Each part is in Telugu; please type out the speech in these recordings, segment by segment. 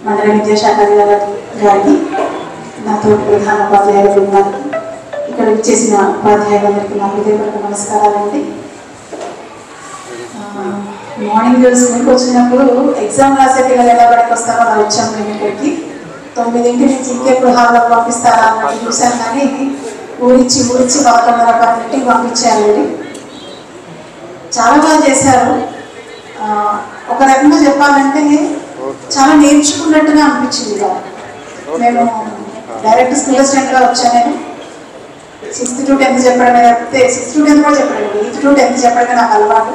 మండల విద్యాశాఖ గారికి, నాతో ప్రధాన ఉపాధ్యాయుల బృందానికి, ఇక్కడ చేసిన ఉపాధ్యాయులందరికీ నా హృదయపూర్వక నమస్కారాలండి. మార్నింగ్ స్కూల్కి వచ్చినప్పుడు ఎగ్జామ్ రాసే పిల్లలు ఎలా బడికి వస్తారో అలా వచ్చాము మేము ఇక్కడికి. 9 నుంచి ఇంకెప్పుడు హాల్లో పంపిస్తారా అన్నట్టు చూశాను, కానీ ఊరిచ్చి 11:30 పంపించారండి. చాలా బాగా చేశారు. ఒక రకంగా చెప్పాలంటే చాలా నేర్చుకున్నట్టుగా అనిపించింది. మేము డైరెక్ట్ స్కూల్ అసిస్టెంట్గా వచ్చాను. నేను 6th to 10th చెప్పడమే తప్పితే 6th to 10th కూడా చెప్పడం, 8th to 10th చెప్పడమే నాకు అలవాటు.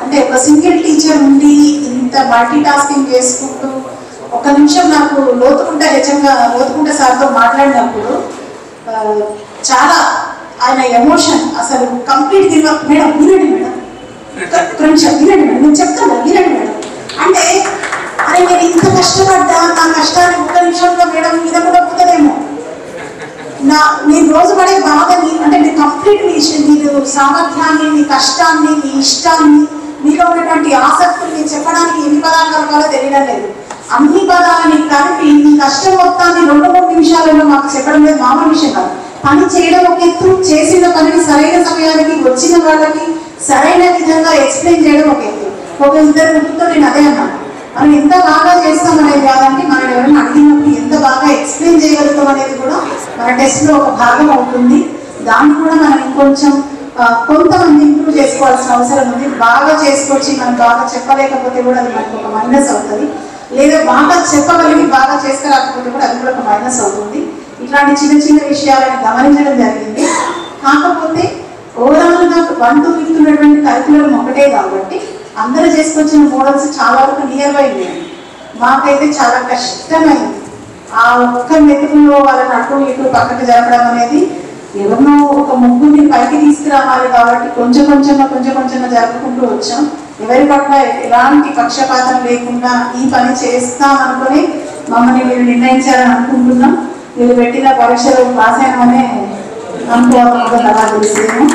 అంటే ఒక సింగిల్ టీచర్ ఉండి ఇంత మల్టీ టాస్కింగ్ చేసుకుంటూ ఒక నిమిషం నాకు లోతుకుంటే సార్తో మాట్లాడినప్పుడు చాలా ఆయన ఎమోషన్ అసలు కంప్లీట్ మేడం వినండి మేడం, వినండి మేడం, నేను చెప్తాను వినండి మేడం అంటే, అరే నేను ఇంత కష్టపడ్డా, నా కష్టాన్ని ఒక్క నిమిషంలో మేడం వినకుండా పోతుందేమో. నేను రోజు పడే బాధని అంటే మీరు కంప్లీట్ మీరు సామర్థ్యాన్ని, మీ కష్టాన్ని, మీ ఇష్టాన్ని, మీలో ఉన్నటువంటి ఆసక్తుల్ని చెప్పడానికి ఎన్ని పదాలు కలపాలో తెలియడం లేదు. అన్ని పదాలని కలిపి మీ కష్టం మొత్తాన్ని 2-3 నిమిషాలలో మాకు చెప్పడం లేదు మామూలు విషయం కాదు. పని చేయడం ఒక ఎత్తు, చేసిన పనిని సరైన సమయానికి వచ్చిన వాళ్ళకి సరైన విధంగా ఎక్స్ప్లెయిన్ చేయడం ఒక ఎత్తు. ఒక 2 ముగ్గురితో నేను అదే అన్నాను, మనం ఎంత బాగా చేస్తాం అనేది కాదంటే మనం ఎవరైనా అడిగినప్పుడు ఎంత బాగా ఎక్స్ప్లెయిన్ చేయగలుగుతాం అనేది కూడా మన టెస్ట్లో ఒక భాగం అవుతుంది. దాన్ని కూడా మనం ఇంకొంచెం కొంతమంది ఇంప్రూవ్ చేసుకోవాల్సిన అవసరం ఉంది. బాగా చేసుకొచ్చి మనం బాగా చెప్పలేకపోతే కూడా అది మనకు ఒక మైనస్ అవుతుంది, లేదా బాగా చెప్పగలిగి బాగా చేసుకురాకపోతే కూడా అది కూడా ఒక మైనస్ అవుతుంది. ఇట్లాంటి చిన్న విషయాలను గమనించడం జరిగింది. కాకపోతే ఓవరాల్గా 1 to 5 ఉన్నటువంటి కరికులం ఒకటే కాబట్టి అందరూ చేసుకొచ్చిన మోడల్స్ చాలా వరకు నియర్ బై ఉన్నాయి. మాకైతే చాలా కష్టమైంది ఆ ఒక్క మెతుకులో వాళ్ళని అటు ఇటు పక్కకు జరపడం అనేది. ఎవరినో ఒక ముగ్గురిని పైకి తీసుకురావాలి కాబట్టి కొంచెం కొంచెంగా జరుపుకుంటూ వచ్చాం. ఎవరి పట్ల ఎలాంటి పక్షపాతం లేకుండా ఈ పని చేస్తామనుకొని మమ్మల్ని మీరు నిర్ణయించాలని అనుకుంటున్నాం. వీళ్ళు పెట్టిన పరీక్షలు పాస్ అయినామనే అనుకోవాలి తెలిసేమో.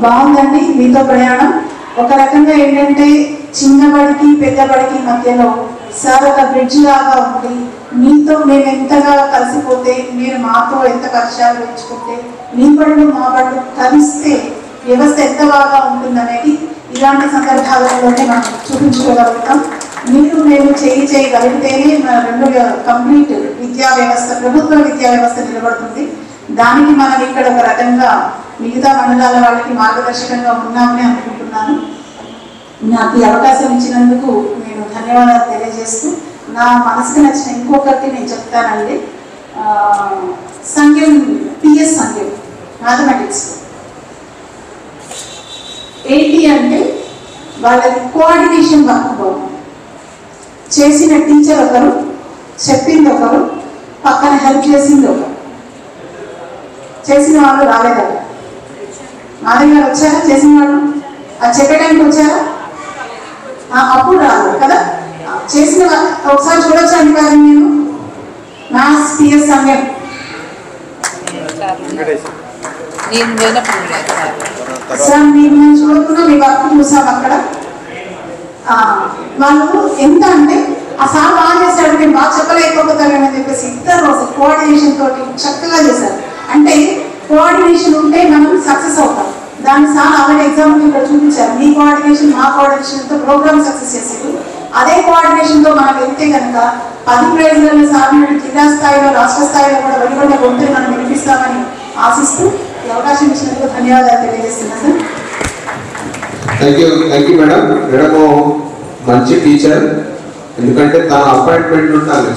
బాగుందండి మీతో ప్రయాణం. ఒక రకంగా ఏంటంటే చిన్నబడికి పెద్దబడికి మధ్యలో సార్ ఒక బ్రిడ్జ్ లాగా ఉండి మీతో మేము ఎంతగా కలిసిపోతే, మీరు మాతో ఎంత పరిచయాలు పెంచుకుంటే, మీ బడులు మా బడులు కలిస్తే వ్యవస్థ ఎంత బాగా ఉంటుందనేది ఇలాంటి సందర్భాలలోనే మనం చూపించుకోగలుగుతాం. మీరు మేము చేయగలిగితేనే మన 2 కంప్లీట్ విద్యా వ్యవస్థ, ప్రభుత్వ విద్యా వ్యవస్థ నిలబడుతుంది. దానికి మనం ఇక్కడ ఒక రకంగా మిగతా మండలాల వాళ్ళకి మార్గదర్శకంగా ఉన్నామని అనుకుంటున్నాను. నాకు ఈ అవకాశం ఇచ్చినందుకు నేను ధన్యవాదాలు తెలియజేస్తూ, నా మనసుకు నచ్చిన ఇంకొకటి నేను చెప్తానండి. సంఖ్యం PS సంఖ్యం మ్యాథమెటిక్స్ ఏంటి అంటే వాళ్ళకి కోఆర్డినేషన్ వర్క్ బాగుంది. చేసిన టీచర్ ఒకరు, చెప్పింది ఒకరు, పక్కన హెల్ప్ చేసింది ఒకరు. చేసిన వాళ్ళు రాలేదా? మా దగ్గర వచ్చారా చేసిన వాళ్ళు? అది చెప్పడానికి వచ్చారా? అప్పుడు రాలేదు కదా. చేసిన ఒకసారి చూడొచ్చాను కానీ నేను మ్యాథ్స్ PS సమయం సార్ మీరు మేము చూడకుండా మీ వర్క్ చూసాం అక్కడ. వాళ్ళు ఎంత అంటే ఆ సార్ బాగా చేశాడు, నేను బాగా చెప్పలేకపోతానని చెప్పేసి ఇద్దరు కోఆర్డినేషన్ తోటి చక్కగా చేశారు. అంటే కోఆర్డినేషన్ ఉంటే మనం సక్సెస్ అవుతాం. దాన్ని సార్ ఆల్రెడీ ఎగ్జాంపుల్ ఇక్కడ చూపించారు. మీ కోఆర్డినేషన్ మా కోఆర్డినేషన్తో ప్రోగ్రామ్ సక్సెస్ చేశారు. అదే కోఆర్డినేషన్తో మనం వెళ్తే కనుక 10 ప్రైజ్లలో సార్ జిల్లా స్థాయిలో, రాష్ట్ర స్థాయిలో కూడా వెలువడిన గొంతులు మనం వినిపిస్తామని ఆశిస్తూ ఈ అవకాశం ఇచ్చినందుకు ధన్యవాదాలు తెలియజేస్తున్నాను sir. Thank you madam. Madam మంచి టీచర్. ఎందుకంటే తన అపాయింట్మెంట్ ఉండాలి.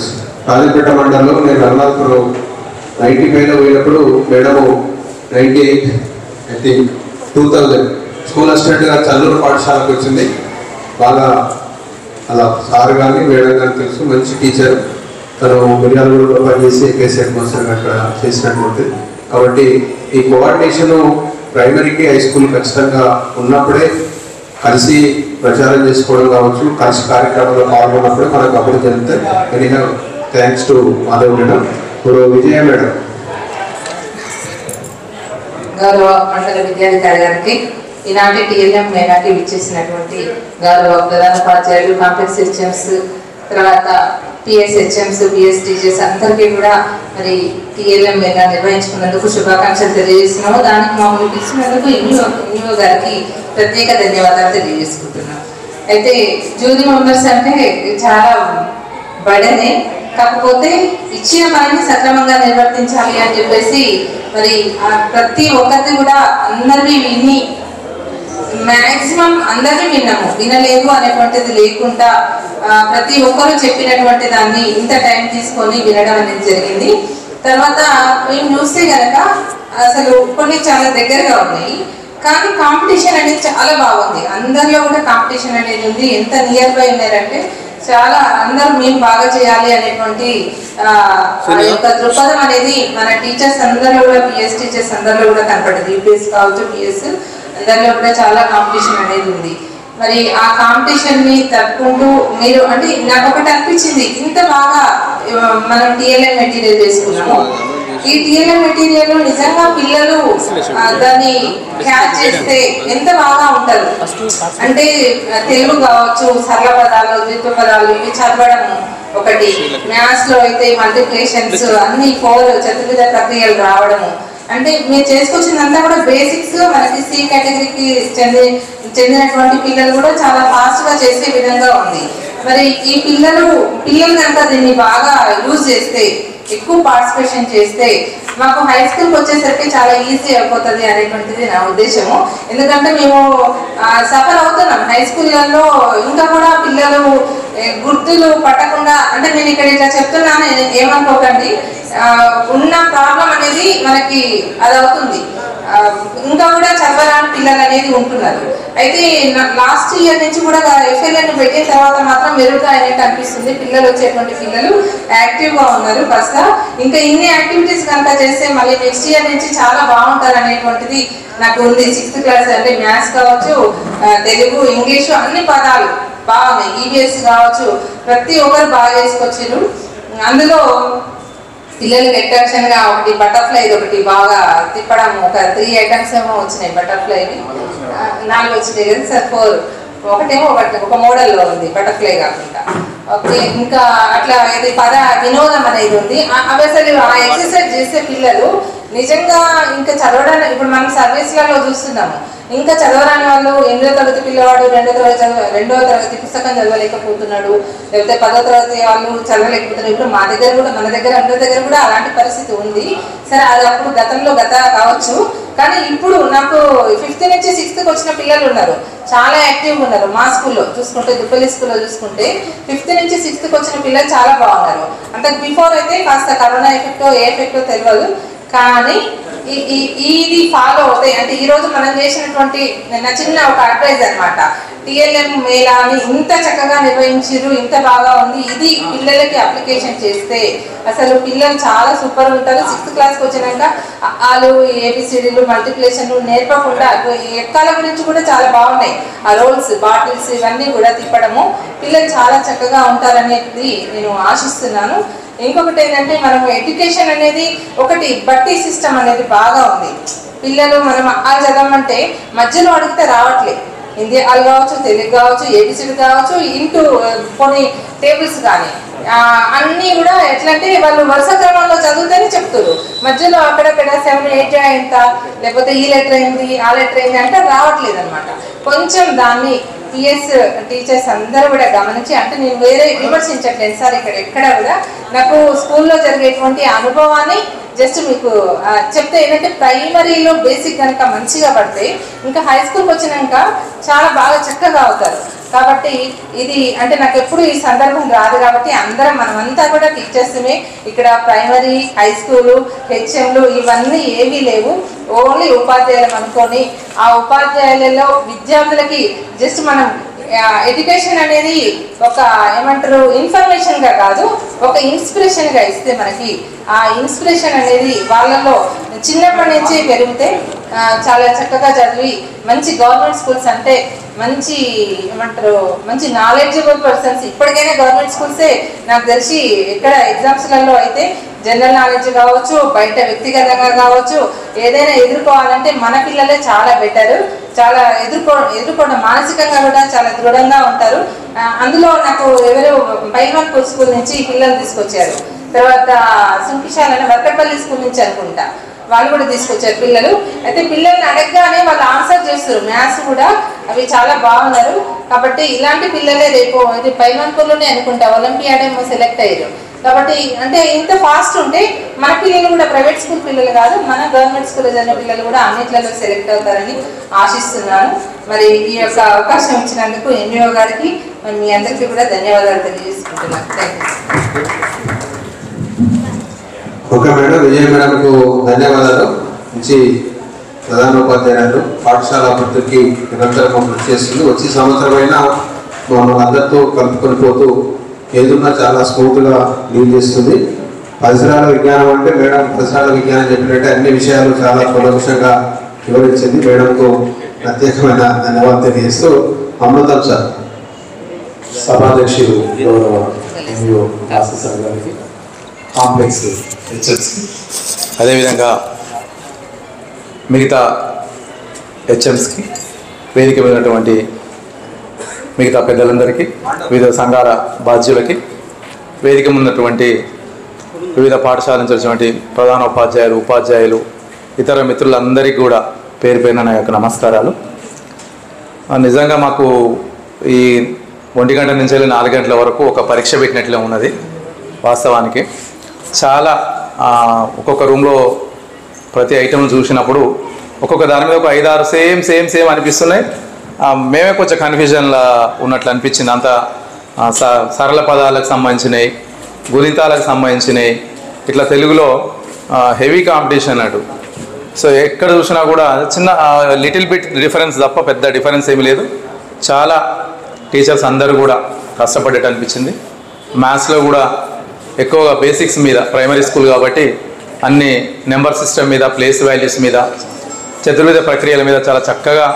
రాజపేట మండలంలో నేను అరుణాచల్ 95లో పోయినప్పుడు మేడము 98 ఐ థింక్ 2000 స్కూల్ అసిస్టెంట్గా చల్లూరు పాఠశాలకు వచ్చింది. బాగా అలా సార్ కానీ మేడం కానీ తెలుసు, మంచి టీచర్. తను మిర్యాలగూడలో పనిచేసి కేసీ హెడ్ మాస్టర్ అక్కడ చేసినటువంటి. కాబట్టి ఈ కోఆర్డినేషను ప్రైమరీకి హై స్కూల్ ఖచ్చితంగా ఉన్నప్పుడే కలిసి ప్రచారం చేసుకోవడం కావచ్చు, కలిసి కార్యక్రమంలో పాల్గొన్నప్పుడే మనకు అభివృద్ధి జరుగుతాయి. Anyhow thanks to Madhav madam. ఇప్పుడు విజయ మేడం. గౌరవ మండల విద్యాధికారి గారికి, ఈనాటి టీఎల్ఎం మేళాకి విచ్చేసినటువంటి గౌరవ ప్రధానోపాధ్యాయులు, కాంప్లెక్స్ హెచ్ఎంస్, తర్వాత పిఎస్ హెచ్ఎంస్, పిఎస్ టీచర్స్ అందరికీ కూడా మరి టీఎల్ఎం మేళా నిర్వహించుకున్నందుకు శుభాకాంక్షలు తెలియజేస్తున్నాము. దానికి మమ్మల్ని పిలిచినందుకు ఎన్యూ గారికి ప్రత్యేక ధన్యవాదాలు తెలియజేసుకుంటున్నాం. అయితే జూరీ మెంబర్స్ అంటే చాలా బడనే, కాకపోతే ఇచ్చిన పనిని సక్రమంగా నిర్వర్తించాలి అని చెప్పేసి మరి ప్రతి ఒక్కరిది కూడా అందరినీ విని మ్యాక్సిమం అందరినీ విన్నాము, వినలేదు అనేటువంటిది లేకుండా ప్రతి ఒక్కరు చెప్పినటువంటి దాన్ని ఇంత టైం తీసుకొని వినడం అనేది జరిగింది. తర్వాత మేము చూస్తే కనుక అసలు కొన్ని చాలా దగ్గరగా ఉన్నాయి, కానీ కాంపిటీషన్ అనేది చాలా బాగుంది. అందరిలో కూడా కాంపిటీషన్ అనేది ఉంది. ఎంత నియర్ బై ఉన్నారంటే చాలా అందరూ మేము బాగా చేయాలి అనేటువంటి యొక్క దృక్పథం అనేది మన టీచర్స్ అందరిలో కూడా, పిఎస్ టీచర్స్ అందరిలో కూడా కనపడుతుంది. యూపీఎస్ కావచ్చు, పిఎస్ అందరిలో కూడా చాలా కాంపిటీషన్ అనేది ఉంది. మరి ఆ కాంపిటీషన్ ని తట్టుకుంటూ మీరు అంటే నాకు ఒకటి అనిపించింది, ఇంత బాగా మనం టీఎల్ఎం మెటీరియల్ చేసుకున్నాము. ఈ టీఎల్ఎం మెటీరియల్ నిజంగా పిల్లలు దాన్ని క్యాచ్ చేస్తే ఎంత బాగా ఉంటారు అంటే తెలుగు కావచ్చు, సరళ పదాలు, ద్విత్వ పదాలు ఇవి చదవడం ఒకటి, మ్యాథ్స్ లో అయితే మల్టిప్లికేషన్స్ అన్ని 4 చతుర్విధ ప్రక్రియలు రావడము, అంటే మీరు చేసుకొచ్చిందంతా కూడా బేసిక్స్ మనకి సి కేటగిరీకి చెందినటువంటి పిల్లలు కూడా చాలా ఫాస్ట్ గా చేసే విధంగా ఉంది. మరి ఈ పిల్లలు కనుక దీన్ని బాగా యూజ్ చేస్తే, ఎక్కువ పార్టిసిపేషన్ చేస్తే మాకు హై స్కూల్కి వచ్చేసరికి చాలా ఈజీ అయిపోతుంది అనేటువంటిది నా ఉద్దేశము. ఎందుకంటే మేము సఫర్ అవుతున్నాం హై స్కూళ్ళల్లో, ఇంకా కూడా పిల్లలు గుర్తులు పట్టకుండా, అంటే నేను ఇక్కడ ఇట్లా చెప్తున్నాను ఏమనుకోకండి, ఉన్న ప్రాబ్లం అనేది మనకి అది అవుతుంది. ఇంకా కూడా చదవరాని పిల్లలు అనేది ఉంటున్నారు. అయితే లాస్ట్ ఇయర్ నుంచి కూడా ఎఫ్ఎల్ఎన్ పెట్టిన తర్వాత మాత్రం మెరుగ్గా అనేది అనిపిస్తుంది. పిల్లలు వచ్చేటువంటి పిల్లలు యాక్టివ్గా ఉన్నారు. ఫస్ట్ ఇంకా ఇన్ని యాక్టివిటీస్ కనుక చేస్తే మళ్ళీ నెక్స్ట్ ఇయర్ నుంచి చాలా బాగుంటారు అనేటువంటిది నాకు ఉంది. 6th క్లాస్ అంటే మ్యాథ్స్ కావచ్చు, తెలుగు, ఇంగ్లీషు అన్ని పదాలు బాగున్నాయి. ఈవీఎస్ కావచ్చు, ప్రతి ఒక్కరు బాగా చేసుకొచ్చారు. అందులో పిల్లలకి అట్రాక్షన్ గా ఒకటి బటర్ఫ్లై, ఒకటి బాగా తిప్పడం, ఒక 3 ఐటమ్స్ ఏమో వచ్చినాయి. బటర్ఫ్లైవి 4 వచ్చినాయి కదా సార్, 4 ఒకటేమో ఒక మోడల్లో ఉంది బటర్ఫ్లై కాకుండా. ఓకే, ఇంకా అట్లా ఇది పద వినోదం అనేది ఉంది. అవి అసలు ఆ ఎక్సర్సైజ్ చేసే పిల్లలు నిజంగా ఇంకా చదవడానికి, ఇప్పుడు మనం సర్వీస్లలో చూస్తున్నాము, ఇంకా చదవరాని వాళ్ళు 8వ తరగతి పిల్లవాడు 2వ తరగతి పుస్తకం చదవలేకపోతున్నాడు, లేకపోతే 10వ తరగతి వాళ్ళు చదవలేకపోతున్నారు. ఇప్పుడు మన దగ్గర అందరి దగ్గర కూడా అలాంటి పరిస్థితి ఉంది. సరే, అది అప్పుడు గతంలో కావచ్చు, కానీ ఇప్పుడు నాకు 5th నుంచి 6th వచ్చిన పిల్లలు ఉన్నారు, చాలా యాక్టివ్గా ఉన్నారు. మా స్కూల్లో చూసుకుంటే, దుప్పలి స్కూల్లో చూసుకుంటే 5th నుంచి 6th వచ్చిన పిల్లలు చాలా బాగున్నారు. అంతకు బిఫోర్ అయితే కాస్త కరోనా ఎఫెక్టో ఏ ఎఫెక్టో తెలియదు, కానీ ఇది ఫాలో అవుతాయి. అంటే ఈ రోజు మనం చేసినటువంటి చిన్న ఒక అడ్వైజ్ అనమాట, టీఎల్ఎం మేళాని ఇంత చక్కగా నిర్వహించారు, ఇంత బాగా ఉంది. ఇది పిల్లలకి అప్లికేషన్ చేస్తే అసలు పిల్లలు చాలా సూపర్ ఉంటారు. 6th క్లాస్కి వచ్చినాక వాళ్ళు ఏబిసిడీలు, మల్టిప్లికేషన్లు నేర్పకుండా ఎక్కాల గురించి కూడా చాలా బాగున్నాయి. ఆ రోల్స్, బాటిల్స్ ఇవన్నీ కూడా తిప్పడము, పిల్లలు చాలా చక్కగా ఉంటారనేది నేను ఆశిస్తున్నాను. ఇంకొకటి ఏంటంటే, మనం ఎడ్యుకేషన్ అనేది ఒకటి బట్టి సిస్టమ్ అనేది బాగా ఉంది. పిల్లలు మనం చదవమంటే మధ్యలో అడిగితే రావట్లేదు. హిందీ కావచ్చు, తెలుగు కావచ్చు, ఏబిసిడి కావచ్చు, ఇంటూ కొన్ని టేబుల్స్ కానీ అన్నీ కూడా ఎట్లంటే వాళ్ళు వరుస క్రమంలో చదువుతూనే చెప్తారు. మధ్యలో అక్కడక్కడ 7, 8 ఎంత, లేకపోతే ఈ లెటర్ ఏంది, ఆ లెటర్ ఏంది అంటే రావట్లేదు అనమాట. కొంచెం దాన్ని పిఎస్ టీచర్స్ అందరూ కూడా గమనించి, అంటే నేను వేరే విమర్శించట్లేదు సార్, ఇక్కడ ఎక్కడ కూడా నాకు స్కూల్లో జరిగేటువంటి అనుభవాన్ని జస్ట్ మీకు చెప్తే ఏంటంటే, ప్రైమరీలో బేసిక్ కనుక మంచిగా పడితే ఇంకా హై స్కూల్కి వచ్చినాక చాలా బాగా చక్కగా అవుతారు. కాబట్టి ఇది అంటే నాకు ఎప్పుడు ఈ సందర్భం రాదు కాబట్టి మనమంతా కూడా టీచర్స్మే. ఇక్కడ ప్రైమరీ, హై స్కూలు, హెచ్ఎంలు ఇవన్నీ ఏమీ లేవు, ఓన్లీ ఉపాధ్యాయులు అనుకొని ఆ ఉపాధ్యాయులలో విద్యార్థులకి జస్ట్ మనం ఎడ్యుకేషన్ అనేది ఒక ఏమంటారు ఇన్ఫర్మేషన్గా కాదు, ఒక ఇన్స్పిరేషన్గా ఇస్తే మనకి ఆ ఇన్స్పిరేషన్ అనేది వాళ్ళలో చిన్నప్పటి నుంచి పెరిగితే చాలా చక్కగా చదివి మంచి గవర్నమెంట్ స్కూల్స్ అంటే మంచి ఏమంటారు మంచి నాలెడ్జబుల్ పర్సన్స్. ఇప్పటికైనా గవర్నమెంట్ స్కూల్సే నాకు తెలిసి ఎక్కడ ఎగ్జామ్స్లలో అయితే జనరల్ నాలెడ్జ్ కావచ్చు, బయట వ్యక్తిగతంగా కావచ్చు, ఏదైనా ఎదుర్కోవాలంటే మన పిల్లలే చాలా బెటర్. చాలా ఎదుర్కోవడం మానసికంగా కూడా చాలా దృఢంగా ఉంటారు. అందులో నాకు ఎవరు పైమల్పూర్ స్కూల్ నుంచి పిల్లలు తీసుకొచ్చారు. తర్వాత సుంకిశాల వర్కపల్లి స్కూల్ నుంచి అనుకుంటా వాళ్ళు కూడా తీసుకొచ్చారు పిల్లలు. అయితే పిల్లల్ని అడగగానే వాళ్ళు ఆన్సర్ చేస్తారు, మ్యాథ్స్ కూడా అవి చాలా బాగున్నారు. కాబట్టి ఇలాంటి పిల్లలే రేపు ఇది పైమల్పూర్లోనే అనుకుంటా ఒలింపియాడ్ ఏమో సెలెక్ట్ అయ్యారు. కాబట్టి అంటే ఇంత ఫాస్ట్ ఉంటే మన పిల్లలు కూడా ప్రైవేట్ స్కూల్ పిల్లలు కాదు, మన గవర్నమెంట్ స్కూల్లో చదివిన పిల్లలు కూడా అన్నిట్లలో సెలెక్ట్ అవుతారని ఆశిస్తున్నాను. మరి ఈ యొక్క అవకాశం ఇచ్చినందుకు ఎంఈఓ గారికి మీ అందరికీ కూడా ధన్యవాదాలు తెలియజేసుకుంటున్నాను. Thank you. ఓకే మేడం, విజయ మేడంకు ధన్యవాదాలు. మంచి ప్రధానోపాధ్యాయులు పాఠశాల అభివృద్ధికి నిరంతరం కృషి చేస్తుంది. వచ్చే సంవత్సరమైనా మనం అందరితో కలుపుకొని పోతూ ఏదున్నా చాలా స్మూత్గా డీల్ చేస్తుంది. పరిసరాల విజ్ఞానం అంటే మేడం పరిసరాల విజ్ఞానం చెప్పినట్టే అన్ని విషయాలు చాలా కులవృషంగా వివరించింది. మేడంకు ప్రత్యేకమైన ధన్యవాదాలు తెలియజేస్తూ అమృతం సార్. సభాధ్యక్షులు గౌరవ ఎంఈఓ ఆఫీసర్ గారికి, కాంప్లెక్స్ హెచ్ఎస్, అదేవిధంగా మిగతా హెచ్ఎంస్కి, వేదిక మీదటువంటి మిగతా పెద్దలందరికీ, వివిధ సంఘాల బాధ్యులకి, వేదిక ఉన్నటువంటి వివిధ పాఠశాల నుంచి వచ్చినటువంటి ప్రధానోపాధ్యాయులు, ఉపాధ్యాయులు, ఇతర మిత్రులందరికీ కూడా పేరు పేరున నా యొక్క నమస్కారాలు. నిజంగా మాకు ఈ 1 గంట నుంచి 4 గంటల వరకు ఒక పరీక్ష పెట్టినట్లే ఉన్నది. వాస్తవానికి చాలా ఒక్కొక్క రూమ్లో ప్రతి ఐటెం చూసినప్పుడు ఒక్కొక్క దాని మీద ఒక 5-6 సేమ్ అనిపిస్తున్నాయి. మేమే కొంచెం కన్ఫ్యూజన్లో ఉన్నట్లు అనిపించింది. అంత సరళ పదాలకు సంబంధించినవి, గుణితాలకు సంబంధించినవి, ఇట్లా తెలుగులో హెవీ కాంపిటీషన్ అన్నట్టు. సో ఎక్కడ చూసినా కూడా చిన్న లిటిల్ బిట్ డిఫరెన్స్ తప్ప పెద్ద డిఫరెన్స్ ఏమీ లేదు. చాలా టీచర్స్ అందరూ కూడా కష్టపడ్డట్టు అనిపించింది. మ్యాథ్స్లో కూడా ఎక్కువగా బేసిక్స్ మీద, ప్రైమరీ స్కూల్ కాబట్టి అన్ని నెంబర్ సిస్టమ్ మీద, ప్లేస్ వాల్యూస్ మీద, చతుర్విధ ప్రక్రియల మీద చాలా చక్కగా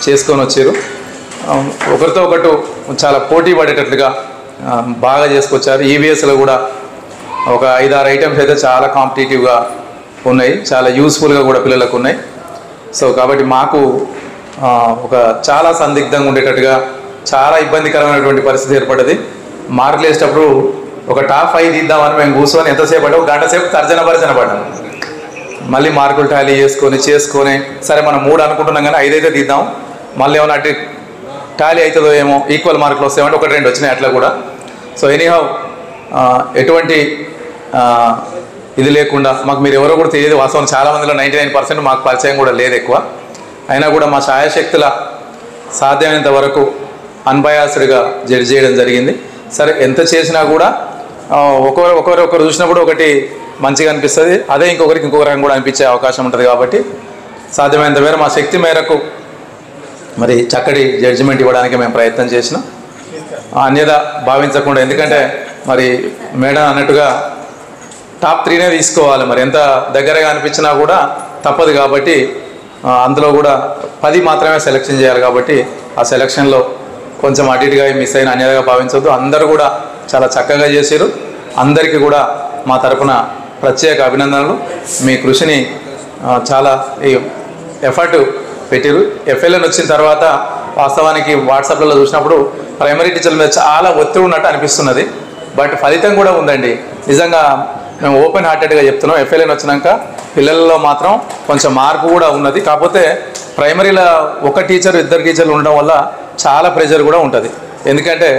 చేసుకొని వచ్చారు. ఒకరితో ఒకటి చాలా పోటీ పడేటట్లుగా బాగా చేసుకొచ్చారు. ఈవీఎస్లో కూడా ఒక 5-6 ఐటమ్స్ అయితే చాలా కాంపిటేటివ్గా ఉన్నాయి, చాలా యూస్ఫుల్గా కూడా పిల్లలకు ఉన్నాయి. సో కాబట్టి మాకు ఒక చాలా సందిగ్ధంగా ఉండేటట్టుగా, చాలా ఇబ్బందికరమైనటువంటి పరిస్థితి ఏర్పడ్డది. మార్కులు వేసేటప్పుడు ఒక టాప్ 5 తీద్దామని మేము కూర్చొని ఎంతసేపు అంటే 1 గంట సేపు తర్జన పడ్డాం. మళ్ళీ మార్కులు టాలీ చేసుకొని సరే మనం 3 అనుకుంటున్నాం కానీ 5 అయితే తీద్దాం, మళ్ళీ ఏమన్నా అటు టాలీ అవుతుందో ఏమో, ఈక్వల్ మార్కులు వస్తాయేమంటే 1-2 వచ్చినాయి అట్లా కూడా. సో ఎనీహౌ ఎటువంటి ఇది లేకుండా మాకు మీరు ఎవరో కూడా తెలియదు. వాస్తవం చాలామందిలో 99% మాకు పరిచయం కూడా లేదు ఎక్కువ. అయినా కూడా మా ఛాయాశక్తుల సాధ్యమైనంత వరకు అన్బయాస్డ్గా జడ్జ్ చేయడం జరిగింది. సరే ఎంత చేసినా కూడా ఒకరు చూసినప్పుడు ఒకటి మంచిగా అనిపిస్తుంది, అదే ఇంకొకరికి ఇంకొక రకం కూడా అనిపించే అవకాశం ఉంటుంది. కాబట్టి సాధ్యమైనంత మేర మా శక్తి మేరకు మరి చక్కటి జడ్జిమెంట్ ఇవ్వడానికి మేము ప్రయత్నం చేసినాం, అన్యదా భావించకుండా. ఎందుకంటే మరి మేడం అన్నట్టుగా టాప్ 3నే తీసుకోవాలి, మరి ఎంత దగ్గరగా అనిపించినా కూడా తప్పదు. కాబట్టి అందులో కూడా 10 మాత్రమే సెలెక్షన్ చేయాలి. కాబట్టి ఆ సెలక్షన్లో కొంచెం అటు ఇటుగా మిస్ అయిన అన్యతగా భావించవద్దు. అందరూ కూడా చాలా చక్కగా చేశారు. అందరికీ కూడా మా తరఫున ప్రత్యేక అభినందనలు. మీ కృషిని చాలా ఎఫర్ట్ పెట్టారు. ఎఫ్ఎల్ఎన్ వచ్చిన తర్వాత వాస్తవానికి వాట్సాప్లలో చూసినప్పుడు ప్రైమరీ టీచర్ల మీద చాలా ఒత్తిడి ఉన్నట్టు అనిపిస్తున్నది. బట్ ఫలితం కూడా ఉందండి. నిజంగా మేము ఓపెన్ హార్టెడ్గా చెప్తున్నాం. ఎఫ్ఎల్ఎన్ వచ్చినాక పిల్లల్లో మాత్రం కొంచెం మార్పు కూడా ఉన్నది. కాకపోతే ప్రైమరీలో 1 టీచర్ 2 టీచర్లు ఉండడం వల్ల చాలా ప్రెషర్ కూడా ఉంటుంది. ఎందుకంటే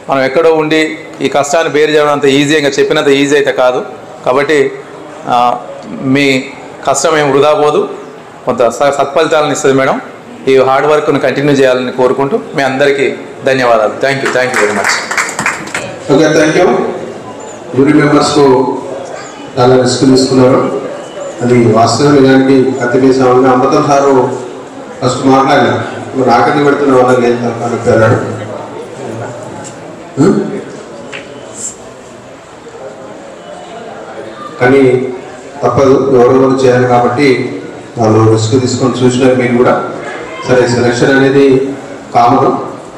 మనం ఎక్కడో ఉండి ఈ కష్టాన్ని బేర్ చేయడం అంత ఈజీగా చెప్పినంత ఈజీ అయితే కాదు. కాబట్టి మీ కష్టం ఏం వృధా పోదు, కొంత సత్ఫలితాలను ఇస్తుంది మేడం. ఈ హార్డ్ వర్క్ను కంటిన్యూ చేయాలని కోరుకుంటూ మీ అందరికీ ధన్యవాదాలు. Thank you very much. Okay, thank you. యూరీ మెంబర్స్కు చాలా రిస్క్ తీసుకున్నారు. అది వాస్తవం. నిజానికి కత్తిపేసామని అమృతం సారు ఫస్ట్ మాట్లాడినా, నువ్వు నాకన్నీ పెడుతున్న వాళ్ళకి ఏం తప్పనిపెట్టాడు. కానీ తప్పదు, ఎవరెవరు చేయాలి. కాబట్టి వాళ్ళు రిస్క్ తీసుకొని చూసినారు మీరు కూడా. సరే, సెలక్షన్ అనేది కామన్.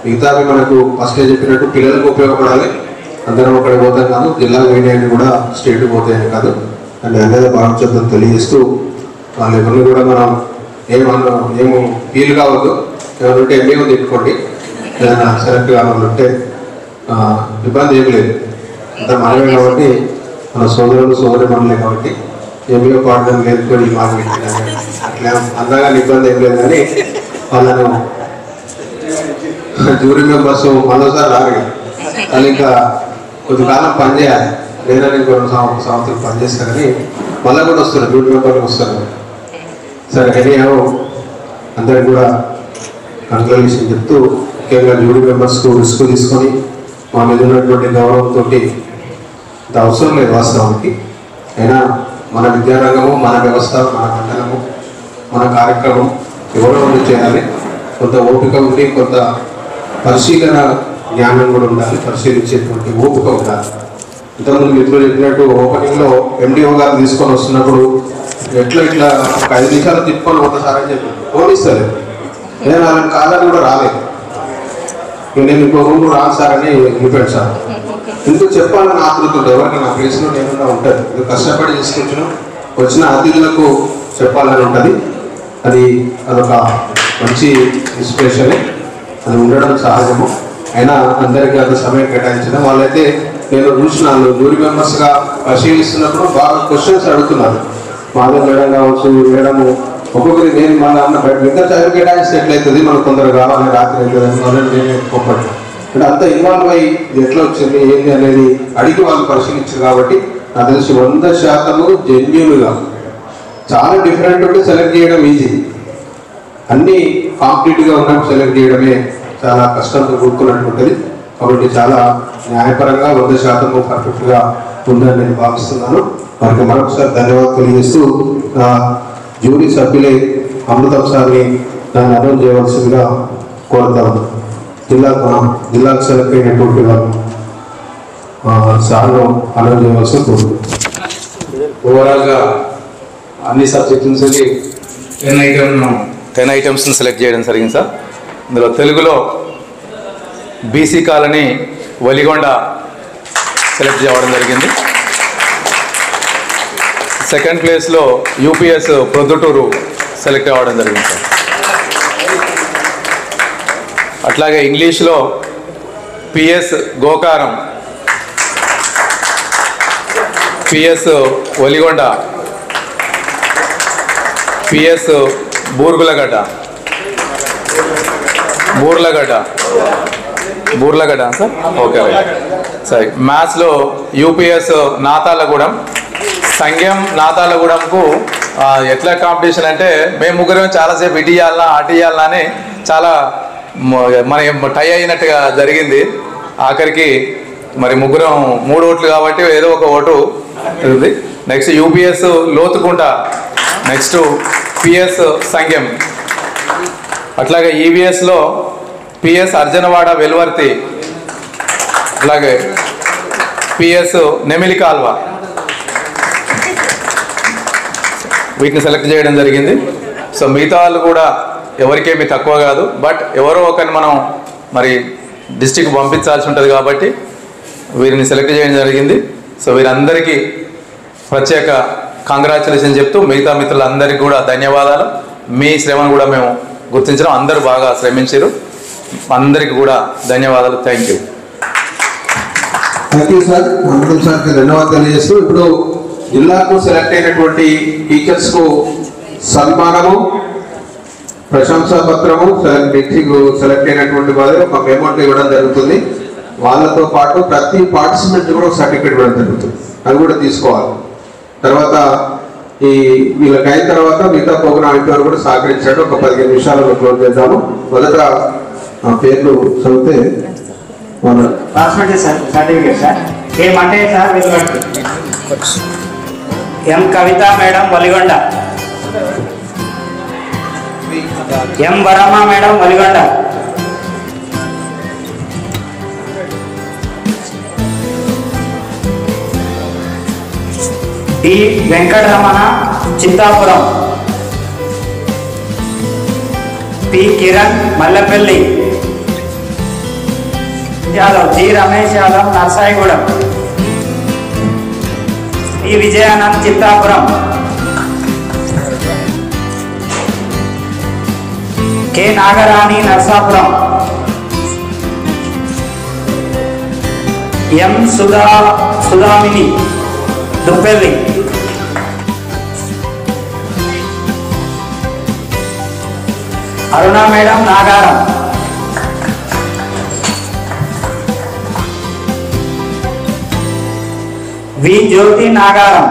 మిగతావి మనకు ఫస్ట్ చెప్పినట్టు పిల్లలకు ఉపయోగపడాలి. అందరం ఒకటి పోతాం కాదు, జిల్లాకు పోయినాయని కూడా స్టేట్కి పోతాయని కాదు అని అనేది భావించడం తెలియజేస్తూ, వాళ్ళు ఎవరిని కూడా మనం ఏమో ఫీల్ కావద్దు. ఏమైనా ఉంటే ఎంఏ తిట్టుకోండి, ఏదైనా సెలెక్ట్ కావాలి ఉంటే ఇబ్బంది ఏం లేదు. అంత మనమే కాబట్టి, మన సోదరులు సోదరిమణులే కాబట్టి ఎంఏ పాడడం నేర్చుకొని మాకు అట్లా అంతగా ఇబ్బంది ఏం లేదు. కానీ వాళ్ళను జ్యూరీ మెంబర్స్ మరోసారి రారు, వాళ్ళు ఇంకా కొద్దికాలం పనిచేయాలి. లేదా నేను కొన్ని సంవత్సరం పనిచేస్తాను కానీ మళ్ళీ కూడా వస్తారు, జ్యూరీ మెంబర్లు వస్తారు. సరే, ఎనీహౌ అందరికి కూడా కంగ్రాచులేషన్ చెప్తూ, ముఖ్యంగా జ్యూరీ మెంబర్స్కు రిస్క్ తీసుకొని మా మీద ఉన్నటువంటి గౌరవంతో ఇంత అవసరం లేదు వాస్తవానికి. అయినా మన విద్యారంగము, మన వ్యవస్థ, మన మండలము, మన కార్యక్రమం ఎవరో ఒకటి చేయాలి. కొంత ఓపిక ఉండి, కొంత పరిశీలన జ్ఞానం కూడా ఉండాలి, పరిశీలించేటువంటి ఓపిక ఉండాలి. ఇంతకుముందు మిత్రులు చెప్పినట్టు ఓపెనింగ్లో ఎండిఓ గారు తీసుకొని వస్తున్నప్పుడు ఇట్లా ఒక 5 నిమిషాలు తిప్పుకొని ఒకసారి అని చెప్పి పోలీస్తారు. నేను ఆయన కాదని కూడా రాలేదు. నేను ఇంకో రూమ్ రాను సార్ అని వెళ్ళిపోయాడు సార్. ఎందుకు చెప్పాలని ఆతృతుంటే ఎవరికి నా ప్లేస్లో నేనున్నా ఉంటుంది. ఇది కష్టపడి తీసుకుంటున్నాం, వచ్చిన అతిథులకు చెప్పాలని ఉంటుంది. అదొక మంచి ఇన్స్పిరేషనే, అది ఉండడం సహజము. అయినా అందరికీ అంత సమయం కేటాయించడం. వాళ్ళైతే నేను చూసినాను, జ్యూరీ మెంబర్స్గా పరిశీలిస్తున్నప్పుడు బాగా క్వశ్చన్స్ అడుగుతున్నారు. మాధవ్ మేడం కావచ్చు, మేడము ఒక్కొక్కరి నేను మన అన్న బయట ఇంకా చదువు కేటాయిస్తే ఎట్లయితుంది, మనకు తొందరగా కావాలి, రాత్రి అవుతుంది నేను ఒప్పటి అంటే అంత ఇన్వాల్వ్ అయ్యి ఎట్లా వచ్చింది ఏంటి అనేది అడిగి వాళ్ళు పరిశీలించారు. కాబట్టి నాకు తెలిసి 100% జెన్యూన్గా చాలా డిఫరెంట్ ఉంటే సెలెక్ట్ చేయడం ఈజీ. అన్నీ కాంప్లీట్గా ఉన్నప్పుడు సెలెక్ట్ చేయడమే చాలా కష్టంతో కూడుకున్నట్టు ఉంటుంది. కాబట్టి చాలా న్యాయపరంగా 100% పర్ఫెక్ట్గా ఉందని నేను భావిస్తున్నాను. వారికి మరొకసారి ధన్యవాదాలు తెలియజేస్తూ, జ్యూరీ సభ్యులే అమృతం సార్ని దాన్ని అనౌన్స్ చేయవలసిందిగా కోరుతాను. జిల్లాకు సెలెక్ట్ అయినటువంటి వాళ్ళు సార్ను అనౌన్స్ చేయవలసి కోరుతున్నాను. ఓవరాల్గా అన్ని సబ్జెక్ట్స్ నుంచి 10 ఐటమ్స్ని సెలెక్ట్ చేయడం జరిగింది సార్. ఇందులో తెలుగులో బీసీ కాలనీ వలిగొండ సెలెక్ట్ చేయడం జరిగింది. సెకండ్ ప్లేస్లో యూపీఎస్ ప్రొద్దుటూరు సెలెక్ట్ అవ్వడం జరిగింది సార్. అట్లాగే ఇంగ్లీష్లో PS Gokaram, PS Oligonda, PS Burlagadda sir. Okay సరే. మ్యాథ్స్లో యూపీఎస్ నాతాలగూడెం, సంఘం నాతాలగూడెంకు ఎట్లా కాంపిటీషన్ అంటే మేము ముగ్గురం చాలాసేపు ఇటు ఇవ్వాలన్నా అటు ఇవ్వాలన్నా అని చాలా మన టై అయినట్టుగా జరిగింది. ఆఖరికి మరి ముగ్గురం 3 ఓట్లు కాబట్టి ఏదో ఒక ఓటు ఉంది. Next UPS Lothukunta, next PS సంఘం, అట్లాగే ఈవీఎస్లో పిఎస్ అర్జనవాడ వెలువర్తి, అట్లాగే పిఎస్ నెమిలి కాల్వ, వీటిని సెలెక్ట్ చేయడం జరిగింది. సో మిగతా వాళ్ళు కూడా ఎవరికేమీ తక్కువ కాదు, బట్ ఎవరో ఒకరిని మనం మరి డిస్టిక్ పంపించాల్సి ఉంటుంది కాబట్టి వీరిని సెలెక్ట్ చేయడం జరిగింది. సో వీరందరికీ ప్రత్యేక కంగ్రాచులేషన్ చెప్తూ మిగతా మిత్రులందరికీ కూడా ధన్యవాదాలు. మీ శ్రమను కూడా మేము గుర్తించడం, అందరూ బాగా శ్రమించారు, అందరికీ కూడా ధన్యవాదాలు. Thank you sir. అమృతం సార్కి ధన్యవాదాలు తెలియజేస్తూ, ఇప్పుడు జిల్లాకు సెలెక్ట్ అయినటువంటి టీచర్స్కు సన్మానము, ప్రశంసా పత్రము, డిస్ట్రిక్ట్ సెలెక్ట్ అయినటువంటి వారు ఒక అమౌంట్ ఇవ్వడం జరుగుతుంది. వాళ్ళతో పాటు ప్రతి పార్టిసిపెంట్ కూడా ఒక సర్టిఫికేట్ ఇవ్వడం జరుగుతుంది, అది కూడా తీసుకోవాలి. తర్వాత వీళ్ళకి అయిన తర్వాత మిగతా ప్రోగ్రామ్ అయిపోయి కూడా సహకరించాడు. ఒక 15 నిమిషాలలో క్లోజ్ చేద్దాము. మొదట పేర్లు చదివితే సర్టిఫికేట్ సార్ ఏమంటే sir Velugattu M Kavitha madam Valigonda, M Varamma madam Valigonda, D Venkataramana Chittapuram, P Kiran Mallepalli Yadav, G Ramesh Yadav Narsaigudem, P Vijayanand Chittapuram, K Nagarani Narsapuram, M Sudhamini Duppelli, Aruna madam Nagaram, V Jyothi Nagaram,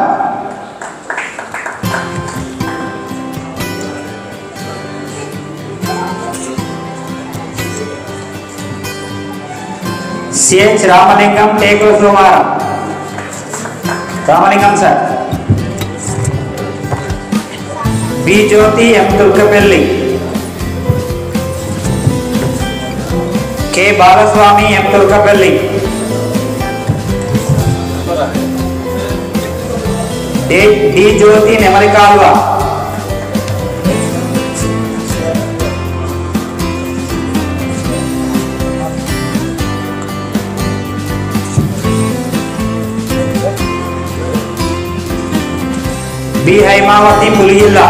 CH Ramalingam Tekula Somaram, Ramalingam sir, B Jyothi M Durgapalli, K Balaswamy M Durgapalli, D Jyothi Nemalikalva, B Hymavathi Puligilla,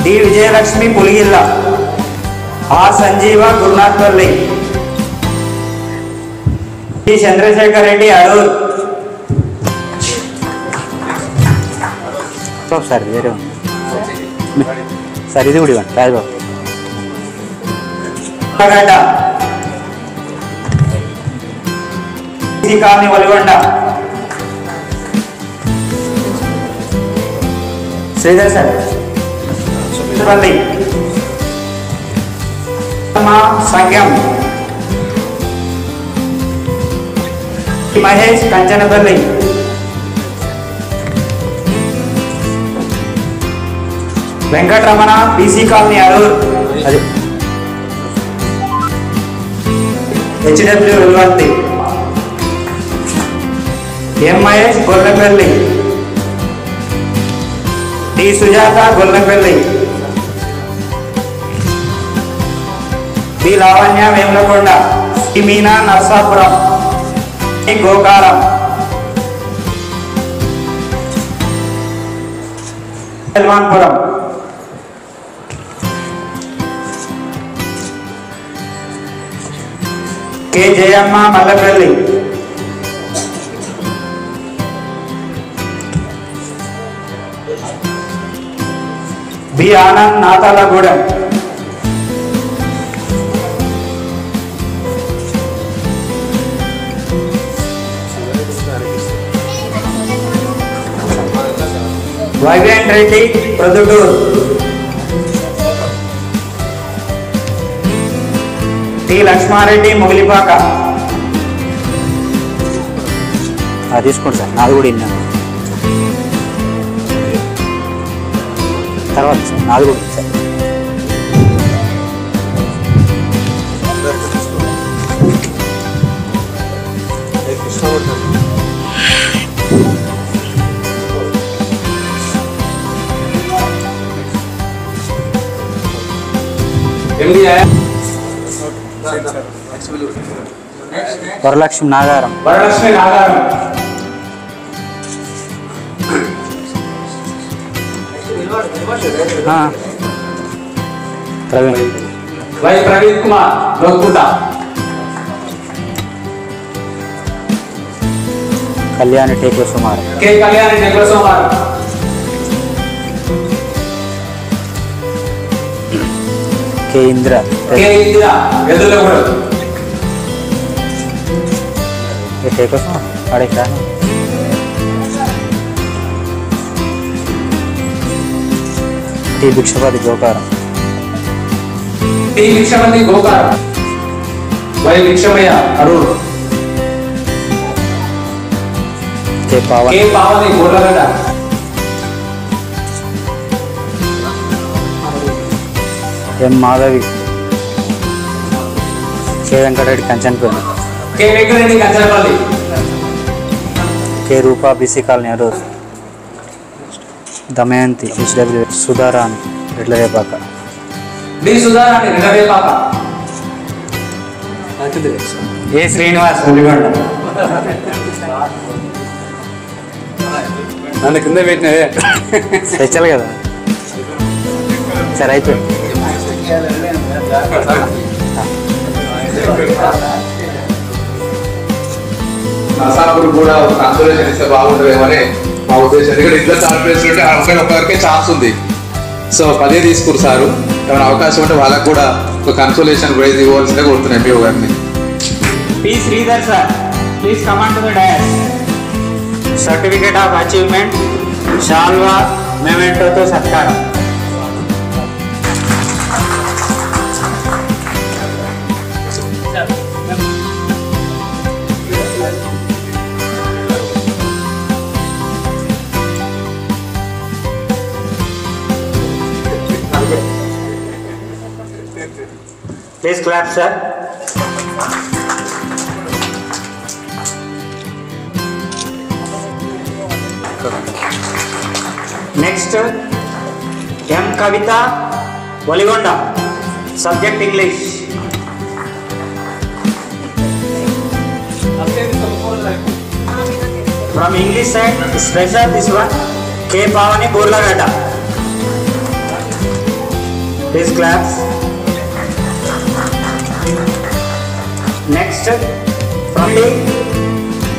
D Vijayalakshmi Puligilla, R Sanjeeva Gurunathpalli, D Chandrasekhar Reddy Adur, sir వేరే ఉంది సార్, ఇది కూడా ఇవ్వండి రాజబాబు. కాలనీ వలిగొండ, శ్రీధర్ సార్ సంఘం, Mahesh Kanchanapalli, Venkataramana BC colony Aroor, HW Velverthi, M Mahesh Gollapalli, D Sujatha Gollapalli, B Lavanya Vemulakonda, T Meena Narsapuram, Gokaram, Halwanpuram, K Jayamma Mallapalli, B Anand Nathalagudem, వైవేన్ రెడ్డి ప్రొద్దుటూరు, టి లక్ష్మారెడ్డి మొగిలిపాక, తీసుకోండి సార్, నాది కూడా విన్నాను తర్వాత సార్, నాది కూడా సార్. వరలక్ష్మి నాగారం, వరలక్ష్మి నాగారం, ప్రవీణ్, వై ప్రవీణ్ కుమార్ లోకుంట, కళ్యాణి టేకుల సుమారు, కె కళ్యాణి టేకుల సుమారు, కె ఇంద్ర ఎదురుగూడెం, టేకుల సుమారు అడే రాను, T Bhikshapathi Gokaram, T Bhikshapathi Gokaram, Y Bhikshamaiah Aroor, K Pavani Gorlagadda, M Madhavi, K Venkatareddy Kanchanpalli, K Venkatareddy Kanchanapalli, K Rupa BC colony Aroor, Damayanthi HW, Sudharani Redlarepaka, D Sudharani Redlarepaka, A Srinivas Ulligonda. నన్ను కింద పెట్టినవే స్పెషల్ కదా. సరే అయిపోయింది. నర్సాపూర్ కూడా కన్సోలేషన్ ఇస్తే బాగుంటుందేమని మా ఉద్దేశం. ఎందుకంటే ఇట్లా చార్పేసి ఉంటే ఒకరికే ఛాన్స్ ఉంది. సో 10 తీసుకురు సారు. ఏమైనా అవకాశం ఉంటే వాళ్ళకు కూడా ఒక కన్సోలేషన్ ప్రైజ్ ఇవ్వాల్సిందే కోరుతున్నాయి ఎంపీఓ గారిని. P Sridhar sir, please command to the dais. Certificate of achievement, షాల్వా, మెమెంటోతో సత్కారం. Please clap, sir. Next, M. Kavita, Valigonda, subject English. From English side, special this one, K. Pavani Burlagada. Please clap. Next, from the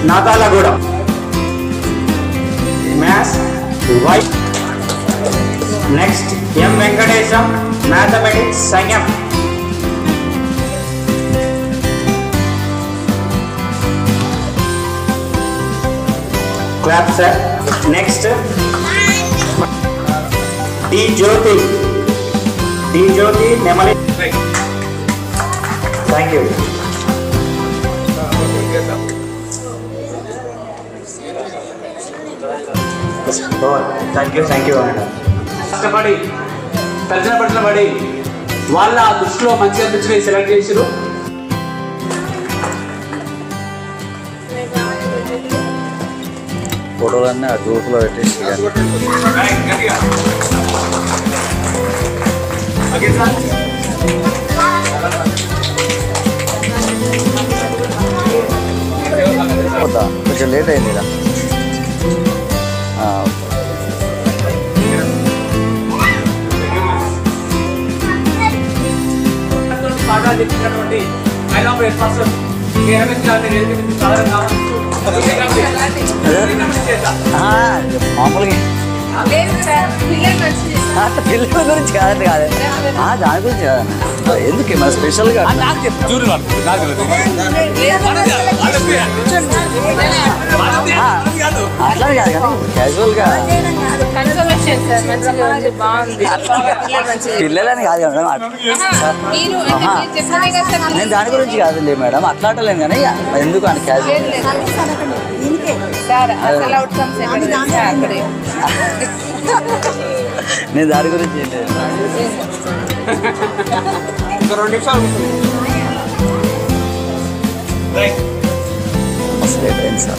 Natalaguda, Maths, White. Next, M. Venkatesam, Mathematics, Sanyam. Clap, sir. Next, D. Jyoti, Nemali. Thank you. Thank you అన్న. కష్టపడి తర్జన పట్ల పడి వాళ్ళ దృష్టిలో మంచి అనిపించి సెలెక్ట్ చేసారు. ఫోటోలన్నీ ఆ గ్రూప్లో పెట్టేసి కొంచెం లేట్ అయింది ఇలా. పాఠాలు చెప్పినటువంటి మామూలుగా పిల్లల గురించి కాదండి, దాని గురించి కాదన్న. ఎందుకు మన స్పెషల్గా అట్లా కాదు కానీ క్యాజువల్గా పిల్లలని కాదు మేడం. నేను దాని గురించి కాదండి మేడం, అట్లా అంటలేను కానీ ఎందుకు అని క్యాజువల్. నేను దాని గురించి సార్.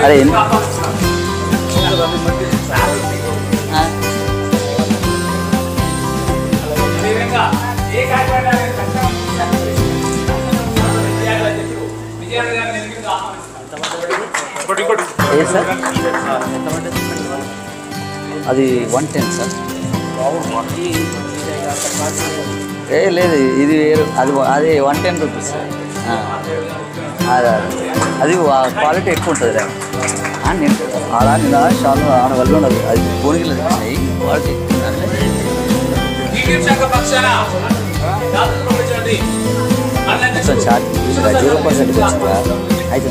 అరే అది 110 సార్. లేదు ఇది వేరు, అది 110 రూపీస్ సార్. అది క్వాలిటీ ఎక్కువ ఉంటుంది. నేను అలా నేను షాల్ ఆడ వల్ల ఉండదు, అది పోనీకి వచ్చినాయి క్వాలిటీ ఎక్కువ. 0% వచ్చిందా? అయితే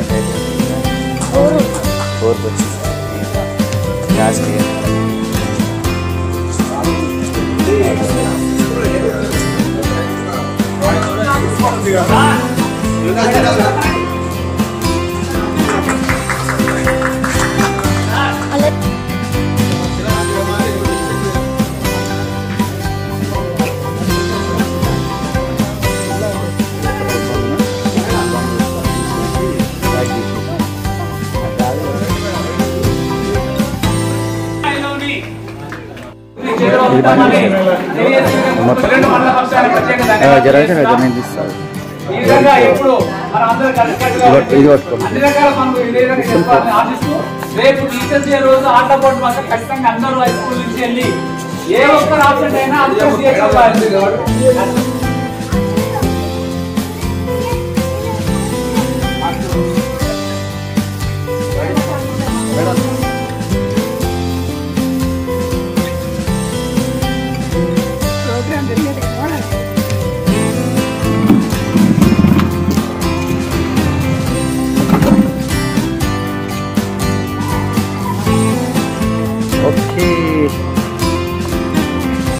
4 వచ్చింది. లాస్ట్ ఇయర్ రేపు టీచర్స్ డే రోజు ఆట బోర్డు మాత్రం ఖచ్చితంగా అందరూ హై స్కూల్ నుంచి వెళ్ళి ఏ ఒక్కరు ఆబ్సెంట్ అయినా అందరూ